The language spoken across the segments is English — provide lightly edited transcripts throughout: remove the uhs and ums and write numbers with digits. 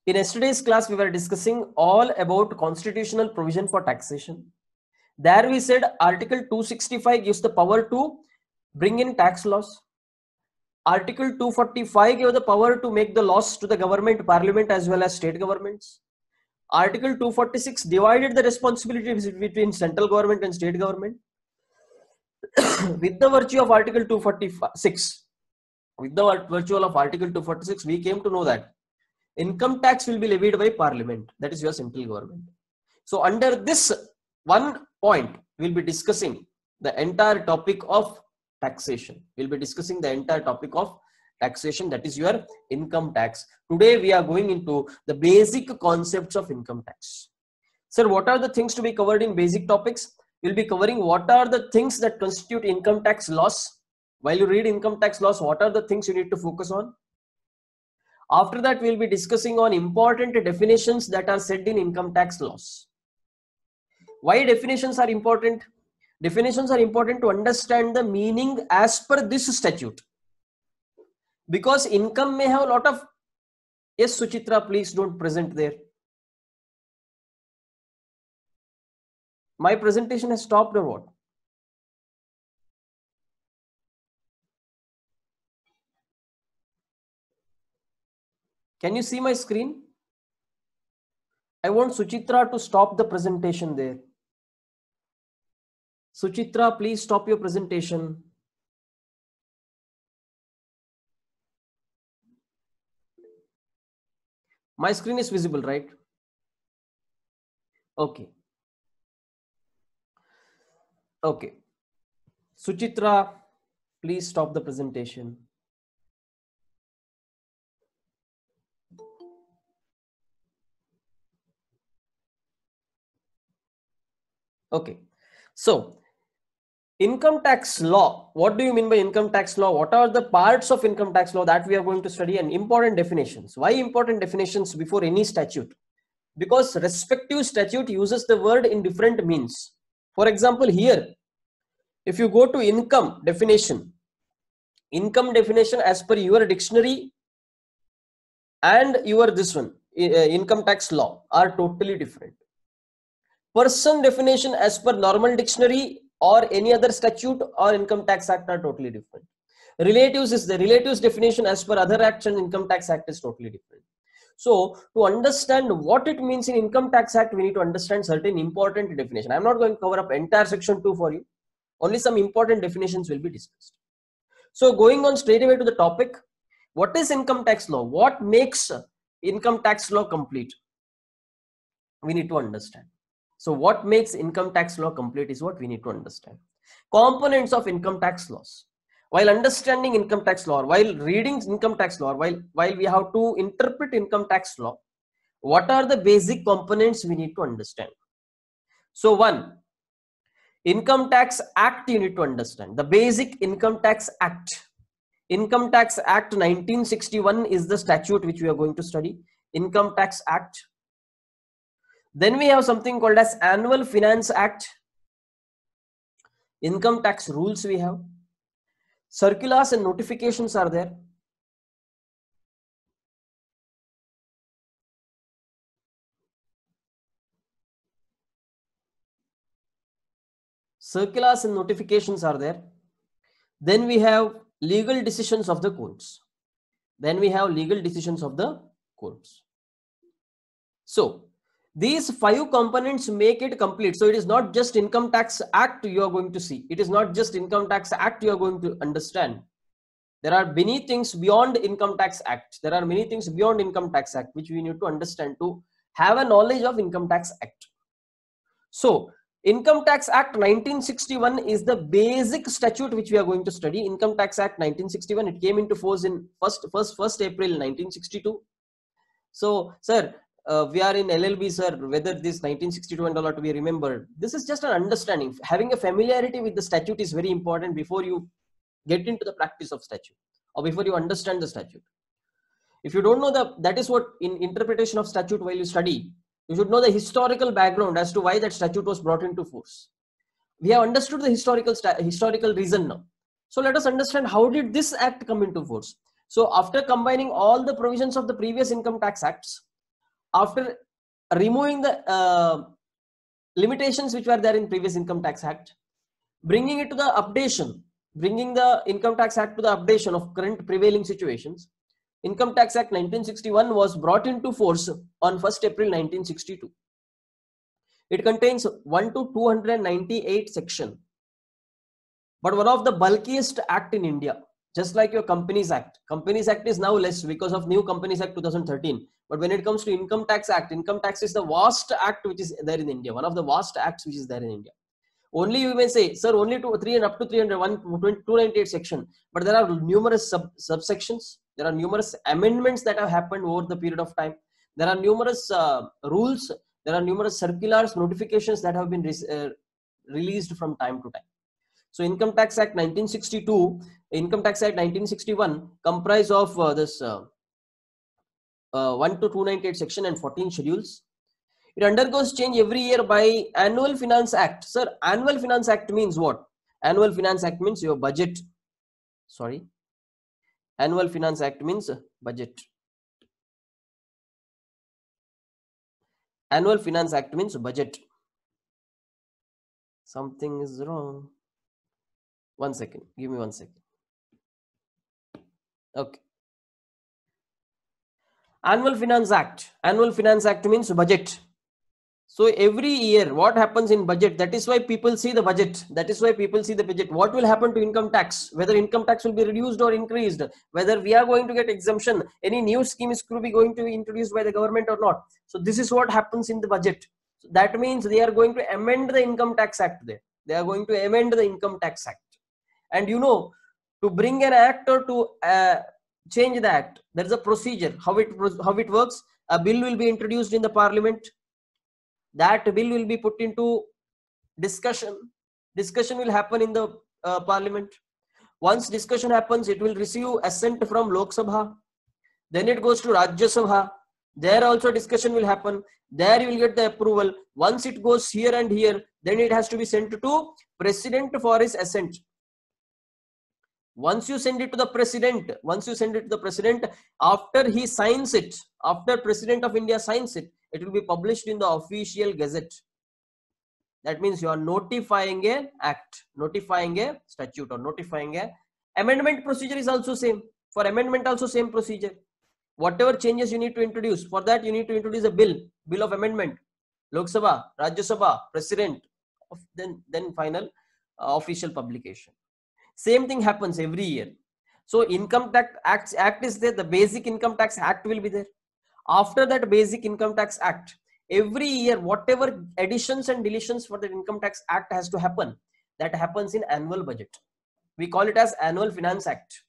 In yesterday's class, we were discussing all about constitutional provision for taxation. There we said Article 265 gives the power to bring in tax laws. Article 245 gives the power to make the laws to the government, parliament as well as state governments. Article 246 divided the responsibilities between central government and state government. With the virtue of Article 246, we came to know that income tax will be levied by parliament, that is your central government. So under this one point, we'll be discussing the entire topic of taxation. We'll be discussing the entire topic of taxation, that is your income tax. Today we are going into the basic concepts of income tax. Sir, what are the things to be covered in basic topics? We'll be covering what are the things that constitute income tax laws. While you read income tax laws, what are the things you need to focus on? After that, we'll be discussing on important definitions that are said in income tax laws. Why definitions are important? Definitions are important to understand the meaning as per this statute. Because income may have a lot of... Yes, Suchitra, please don't present there. My presentation has stopped or what? Can you see my screen? I want Suchitra to stop the presentation there. Suchitra, please stop your presentation. My screen is visible, right? Okay. Okay. Suchitra, please stop the presentation. Okay. So, income tax law. What do you mean by income tax law? What are the parts of income tax law that we are going to study, and important definitions? Why important definitions before any statute? Because respective statute uses the word in different means. For example, here, if you go to income definition as per your dictionary and your this one, income tax law, are totally different. Person definition as per normal dictionary or any other statute or income tax act are totally different. Relatives is the relatives definition as per other acts and income tax act is totally different. So to understand what it means in income tax act, we need to understand certain important definition. I'm not going to cover up entire section 2 for you. Only some important definitions will be discussed. So going on straight away to the topic, what is income tax law? What makes income tax law complete? We need to understand. So what makes income tax law complete is what we need to understand. Components of income tax laws. While understanding income tax law, while reading income tax law, while we have to interpret income tax law, what are the basic components we need to understand? So one, Income Tax Act you need to understand. The basic Income Tax Act. Income Tax Act 1961 is the statute which we are going to study. Income Tax Act. Then we have something called as Annual Finance Act. Income tax rules we have. Circulars and notifications are there. Circulars and notifications are there. Then we have legal decisions of the courts. So these 5 components make it complete. So it is not just Income Tax Act you are going to see. It is not just Income Tax Act you are going to understand. There are many things beyond Income Tax Act. There are many things beyond Income Tax Act which we need to understand to have a knowledge of Income Tax Act. So Income Tax Act 1961 is the basic statute which we are going to study. Income Tax Act 1961, it came into force in 1st April 1962. So sir, we are in LLB, sir, whether this 1962 and all are to be remembered. This is just an understanding. Having a familiarity with the statute is very important before you get into the practice of statute or before you understand the statute. If you don't know that is what in interpretation of statute while you study, you should know the historical background as to why that statute was brought into force. We have understood the historical reason now. So let us understand how did this act come into force. So after combining all the provisions of the previous income tax acts, after removing the limitations which were there in previous Income Tax Act, bringing it to the updation, bringing the Income Tax Act to the updation of current prevailing situations, Income Tax Act 1961 was brought into force on 1st April 1962. It contains 1 to 298 section, but one of the bulkiest act in India, just like your Companies Act. Companies Act is now less because of new Companies Act 2013. But when it comes to Income Tax Act, Income Tax is the vast act which is there in India, one of the vast acts which is there in India. Only you may say, sir, only to 3 and up to 301, 298 section, but there are numerous subsections. There are numerous amendments that have happened over the period of time. There are numerous rules. There are numerous circulars, notifications that have been released from time to time. So Income Tax Act 1962, Income Tax Act 1961 comprise of this 1 to 298 section and 14 schedules. It undergoes change every year by Annual Finance Act. Sir, Annual Finance Act means what? Annual Finance Act means your budget. Sorry. Annual Finance Act means budget. Annual Finance Act means budget. Something is wrong. 1 second. Give me 1 second. Okay. Annual Finance Act. Annual Finance Act means budget. So every year, what happens in budget? That is why people see the budget. That is why people see the budget. What will happen to income tax? Whether income tax will be reduced or increased? Whether we are going to get exemption? Any new scheme is going to be introduced by the government or not? So this is what happens in the budget. So that means they are going to amend the Income Tax Act there. They are going to amend the Income Tax Act. And you know, to bring an act or to change the act, there is a procedure. How it works? A bill will be introduced in the parliament. That bill will be put into discussion. Discussion will happen in the parliament. Once discussion happens, it will receive assent from Lok Sabha. Then it goes to Rajya Sabha. There also discussion will happen. There you will get the approval. Once it goes here and here, then it has to be sent to President for his assent. Once you send it to the President, after he signs it, after President of India signs it, it will be published in the official gazette. That means you are notifying an act, notifying a statute, or notifying a amendment. Procedure is also same. For amendment also same procedure. Whatever changes you need to introduce, for that you need to introduce a bill of amendment. Lok Sabha, Rajya Sabha, President, then final official publication. Same thing happens every year. So Income Tax Act is there. The Basic Income Tax Act will be there. After that Basic Income Tax Act, every year whatever additions and deletions for the Income Tax Act has to happen, that happens in annual budget. We call it as Annual Finance Act.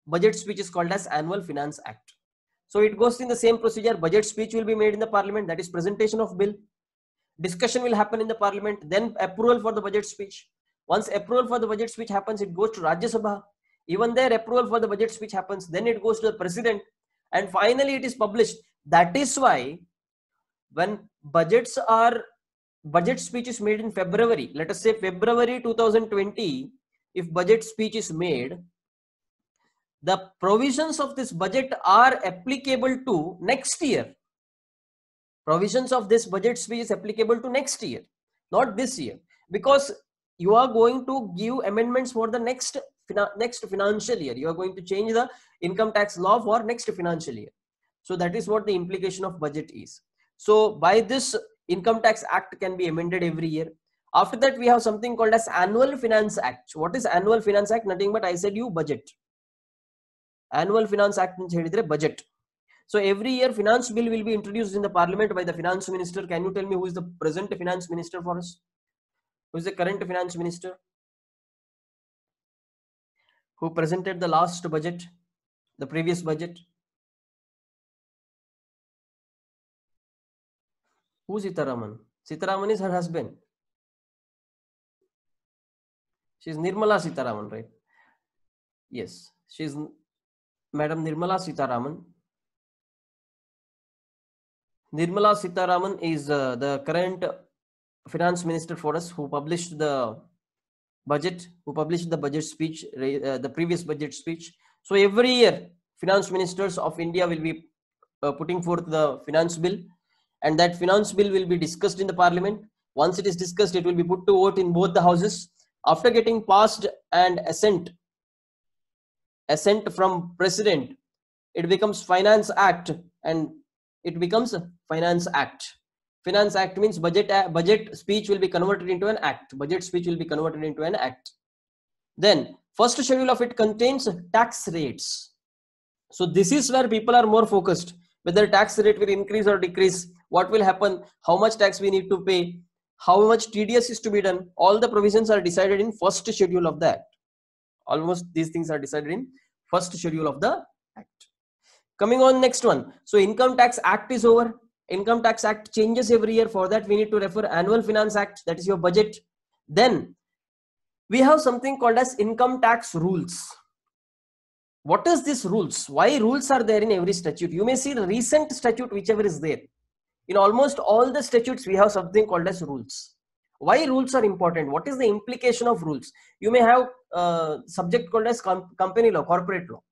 Budget speech is called as Annual Finance Act. So it goes in the same procedure. Budget speech will be made in the parliament, that is presentation of bill. Discussion will happen in the parliament, then approval for the budget speech. Once approval for the budget speech happens, it goes to Rajya Sabha. Even there approval for the budget speech happens, then it goes to the President, and finally it is published. That is why when budget speech is made in February, let us say February 2020, if budget speech is made, the provisions of this budget are applicable to next year. Provisions of this budget speech is applicable to next year, not this year, because you are going to give amendments for the next financial year. You are going to change the income tax law for next financial year. So that is what the implication of budget is. So by this, Income Tax Act can be amended every year. After that, we have something called as Annual Finance Act. What is Annual Finance Act? Nothing but I said you budget. Annual Finance Act means budget. So every year finance bill will be introduced in the parliament by the finance minister. Can you tell me who is the present finance minister for us? Who is the current finance minister? Who presented the last budget, the previous budget? Who is Sitaraman? Sitaraman is her husband. She is Nirmala Sitaraman, right? Yes, she is Madam Nirmala Sitaraman. Nirmala Sitaraman is the current finance minister for us, who published the budget, who published the budget speech, the previous budget speech. So every year, finance ministers of India will be putting forth the finance bill, and that finance bill will be discussed in the parliament. Once it is discussed, it will be put to vote in both the houses. After getting passed and assent from president, it becomes finance act, and it becomes a finance act. Finance act means budget speech will be converted into an act. Budget speech will be converted into an act. Then first schedule of it contains tax rates. So this is where people are more focused, whether tax rate will increase or decrease, what will happen, how much tax we need to pay, how much TDS is to be done. All the provisions are decided in first schedule of the act. Almost these things are decided in first schedule of the act. Coming on next one. So income tax act is over. Income tax act changes every year. For that we need to refer annual finance act, that is your budget. Then we have something called as income tax rules. What is this rules? Why rules are there in every statute? You may see the recent statute, whichever is there. In almost all the statutes, we have something called as rules. Why rules are important? What is the implication of rules? You may have a subject called as company law, corporate law,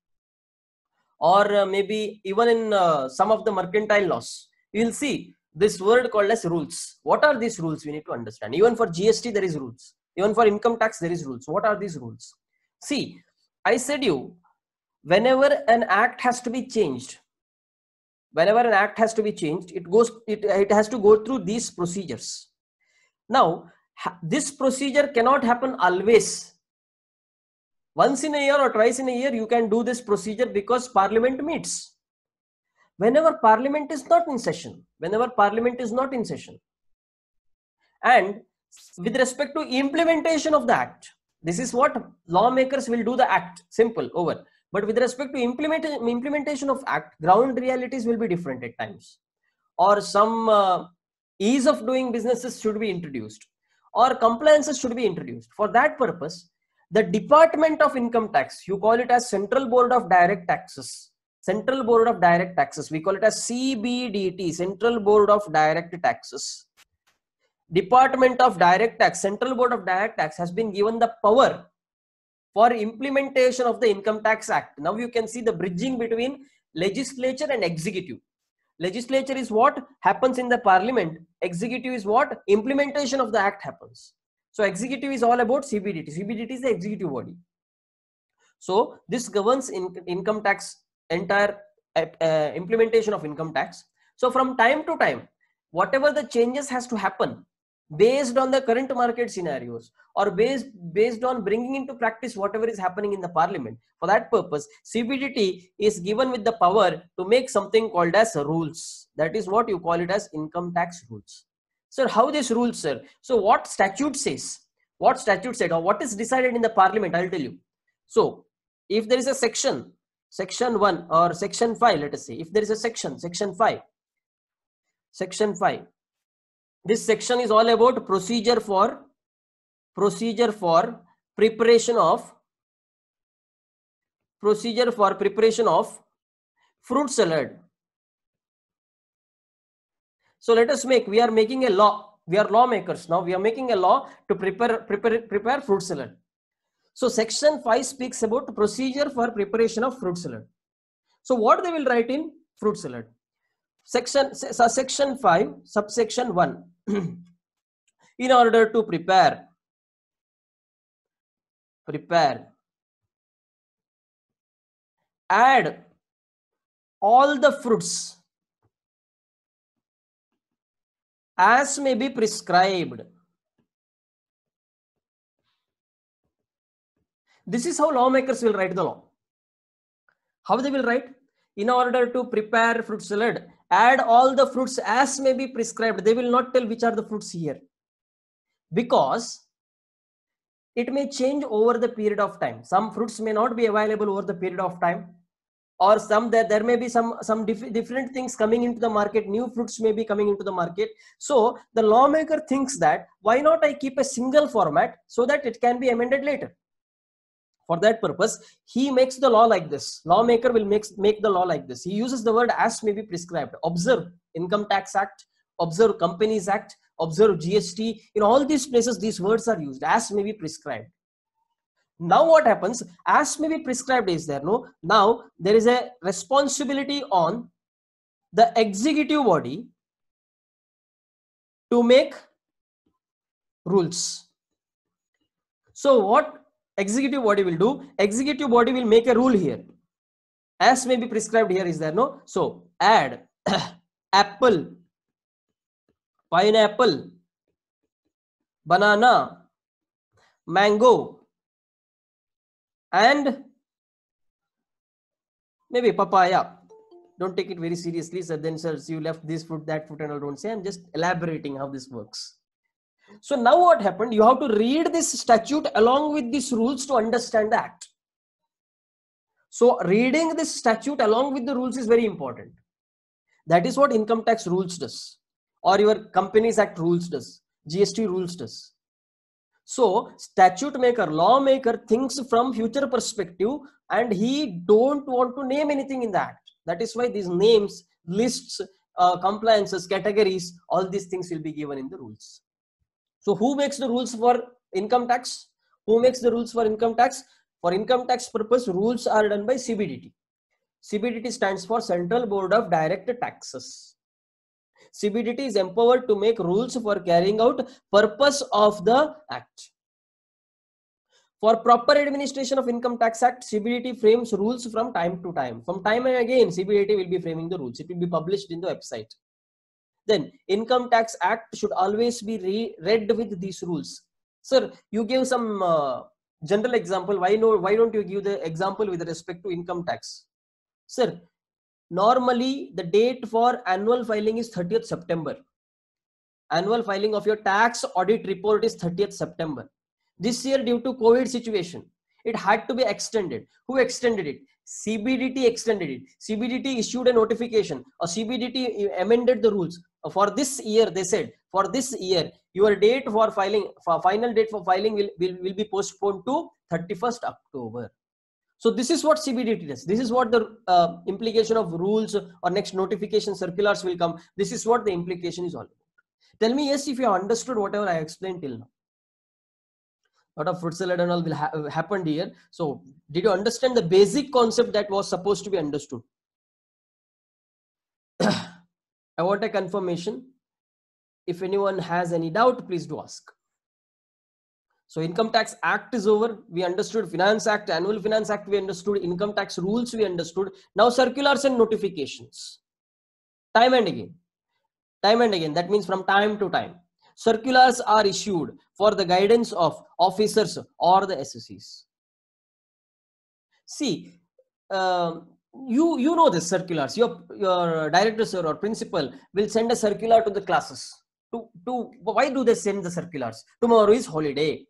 or maybe even in some of the mercantile laws. You will see this word called as rules. What are these rules? We need to understand. Even for GST, there is rules. Even for income tax, there is rules. What are these rules? See, I said you, whenever an act has to be changed, it has to go through these procedures. Now, this procedure cannot happen always. Once in a year or twice in a year, you can do this procedure because parliament meets. Whenever parliament is not in session, and with respect to implementation of the act, this is what lawmakers will do the act, simple, over. But with respect to implementation of act, ground realities will be different at times, or some ease of doing businesses should be introduced, or compliances should be introduced. For that purpose, the Department of Income Tax, you call it as Central Board of Direct Taxes. Central Board of Direct Taxes, we call it as CBDT, Central Board of Direct Taxes. Department of Direct Tax, Central Board of Direct Tax has been given the power for implementation of the Income Tax Act. Now you can see the bridging between legislature and executive. Legislature is what happens in the parliament. Executive is what implementation of the act happens. So executive is all about CBDT. CBDT is the executive body. So this governs income tax, entire implementation of income tax. So from time to time, whatever the changes has to happen based on the current market scenarios, or based on bringing into practice whatever is happening in the parliament. For that purpose, CBDT is given with the power to make something called as rules. That is what you call it as income tax rules. Sir, how this rules, sir? So what statute says? What statute said, or what is decided in the parliament? I'll tell you. So if there is a section 1 or section 5, let us say, if there is a section 5, this section is all about procedure for preparation of fruit salad. So let us we are making a law. We are lawmakers now. We are making a law to prepare fruit salad. So section 5 speaks about procedure for preparation of fruit salad. So what they will write in fruit salad? Section 5, subsection 1. In order to prepare add all the fruits as may be prescribed. This is how lawmakers will write the law. How they will write? In order to prepare fruit salad, add all the fruits as may be prescribed. They will not tell which are the fruits here, because it may change over the period of time. Some fruits may not be available over the period of time, or there may be some different things coming into the market. New fruits may be coming into the market. So the lawmaker thinks that why not I keep a single format so that it can be amended later. For that purpose, he makes the law like this. Lawmaker will make the law like this. He uses the word as may be prescribed. Observe Income Tax Act, observe Companies Act, observe GST. In all these places, these words are used, as may be prescribed. Now what happens? As may be prescribed is there. No, now there is a responsibility on the executive body to make rules. So what executive body will do? Executive body will make a rule here, as may be prescribed here. Is there no? So add apple, pineapple, banana, mango, and maybe papaya. Don't take it very seriously, sir. Then, sir, you left this fruit, that fruit, and all. Don't say. I'm just elaborating how this works. So now what happened? You have to read this statute along with these rules to understand the act. So reading this statute along with the rules is very important. That is what income tax rules does, or your Companies Act rules does, GST rules does. So statute maker, lawmaker thinks from future perspective, and he don't want to name anything in the act. That is why these names, lists, compliances, categories, all these things will be given in the rules. So who makes the rules for income tax? Who makes the rules for income tax? For income tax purpose, rules are done by CBDT. CBDT stands for Central Board of Direct Taxes. CBDT is empowered to make rules for carrying out purpose of the act. For proper administration of Income Tax Act, CBDT frames rules from time to time. From time and again, CBDT will be framing the rules. It will be published in the website. Then Income Tax Act should always be read with these rules. Sir, you gave some general example. Why don't you give the example with respect to income tax? Sir, normally the date for annual filing is 30th September. Annual filing of your tax audit report is 30th September. This year, due to COVID situation, it had to be extended. Who extended it? CBDT extended it. CBDT issued a notification, or CBDT amended the rules. For this year, they said, for this year, your date for filing, final date for filing will be postponed to 31st October. So this is what CBDT does. This is what the implication of rules or next notification circulars will come. This is what the implication is all about. Tell me yes if you have understood whatever I explained till now. A lot of fruit salad and all will happen here. So did you understand the basic concept that was supposed to be understood? I want a confirmation. If anyone has any doubt, please do ask. So Income Tax Act is over. We understood Finance Act, Annual Finance Act, we understood income tax rules, we understood. Now circulars and notifications. Time and again. Time and again. That means from time to time. Circulars are issued for the guidance of officers or the SSCs. See, you know this circulars. Your director sir or principal will send a circular to the classes. Why do they send the circulars? Tomorrow is holiday.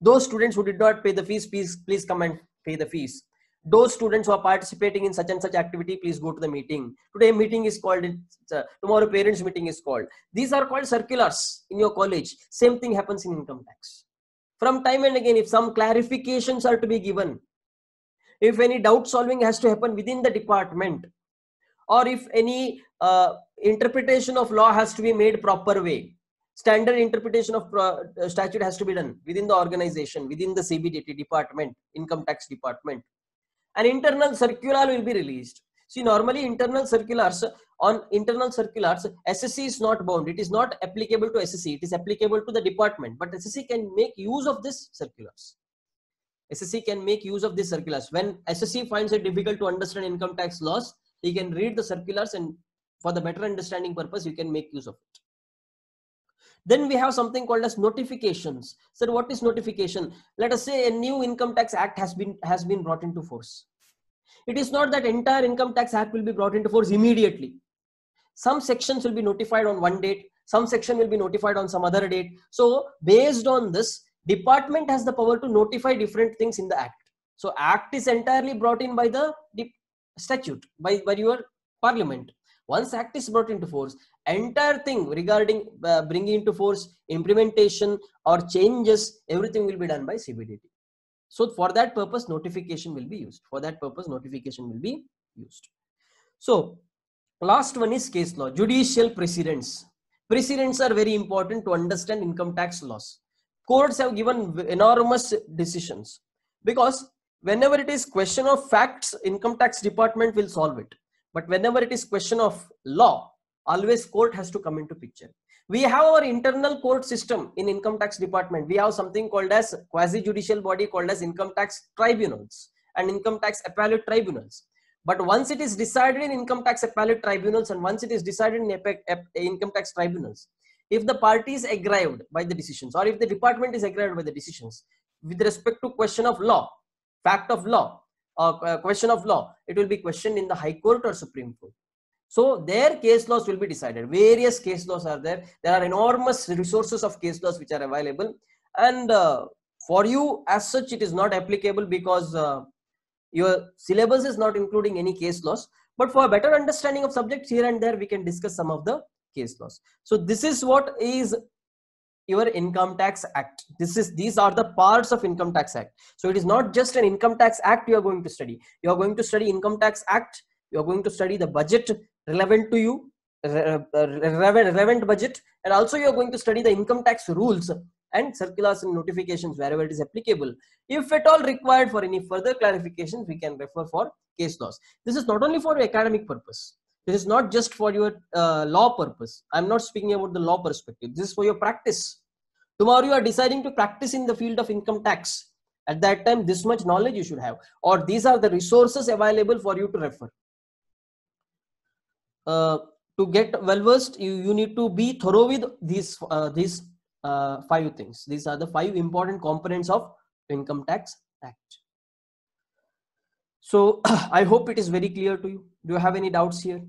Those students who did not pay the fees, please come and pay the fees. Those students who are participating in such and such activity, please go to the meeting. Today meeting is called, tomorrow parents meeting is called. These are called circulars in your college. Same thing happens in income tax. From time and again, if some clarifications are to be given, if any doubt solving has to happen within the department, or if any interpretation of law has to be made proper way, standard interpretation of statute has to be done within the organization, within the CBDT department, income tax department. An internal circular will be released. See, normally internal circulars, SSC is not bound. It is not applicable to SSC. It is applicable to the department. But SSC can make use of this circulars. SSC can make use of these circulars. When SSC finds it difficult to understand income tax laws, he can read the circulars, and for the better understanding purpose, you can make use of it. Then we have something called as notifications. So what is notification? Let us say a new Income Tax Act has been brought into force. It is not that entire Income Tax Act will be brought into force immediately. Some sections will be notified on one date. Some section will be notified on some other date. So based on this, department has the power to notify different things in the act. So act is entirely brought in by the statute, by your parliament. Once act is brought into force, entire thing regarding bringing into force, implementation or changes, everything will be done by CBDT. So for that purpose, notification will be used. For that purpose, notification will be used. So last one is case law, judicial precedents. Precedents are very important to understand income tax laws. Courts have given enormous decisions, because whenever it is question of facts, income tax department will solve it. But whenever it is question of law, always court has to come into picture. We have our internal court system in income tax department. We have something called as quasi judicial body called as income tax tribunals and income tax appellate tribunals. But once it is decided in income tax appellate tribunals and once it is decided in income tax tribunals, if the party is aggrieved by the decisions, or if the department is aggrieved by the decisions with respect to question of law, fact of law, or question of law, it will be questioned in the High Court or Supreme Court. So their case laws will be decided. Various case laws are there. There are enormous resources of case laws which are available, and for you as such it is not applicable because your syllabus is not including any case laws. But for a better understanding of subjects, here and there we can discuss some of the case laws. So this is what is your Income Tax Act. These are the parts of Income Tax Act. So it is not just an Income Tax Act you are going to study. You are going to study Income Tax Act. You are going to study the budget relevant to you, relevant budget, and also you are going to study the income tax rules and circulars and notifications wherever it is applicable. If at all required for any further clarifications, we can refer for case laws. This is not only for your academic purpose. This is not just for your law purpose. I'm not speaking about the law perspective. This is for your practice. Tomorrow you are deciding to practice in the field of income tax. At that time, this much knowledge you should have, or these are the resources available for you to refer. To get well versed, you need to be thorough with these 5 things. These are the 5 important components of Income Tax Act. So I hope it is very clear to you. Do you have any doubts here?